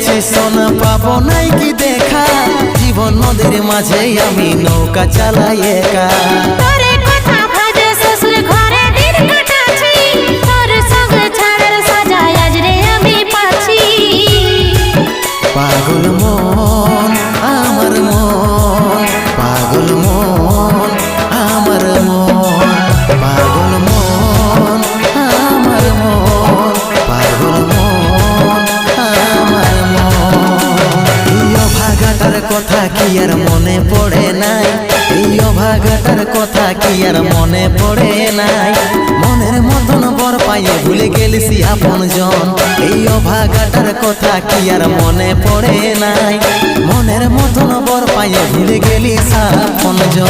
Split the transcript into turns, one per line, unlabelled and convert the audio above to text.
আছে সোনা পাবো নাই কি দেখা, জীবন নদীর মাঝে আমি নৌকা চালাই একা।
তোরে কথা ভাজে শ্বশুর ঘরে দিন কাটাছি, তোর সঙ্গে ছাড়ার সাজা আজ রে আমি পাচ্ছি।
পাগল মন আমার মন, পাগল মন আমার মন, পাগল মন আমার মন, পাগল মন আমার মন। এই অভাগাটার কথা কি আর মনে পড়ে নাই, এই অভাগাটার কথা কি আর মনে পড়ে নাই। মনের মতন বর পাইয়ে ভুলে গেলিস আপন জন, এই অভাগাটার কথা কি আর মনে পড়ে নাই। মনের মতন বর পাইয়ে ভুলে গেলিস আপন জন।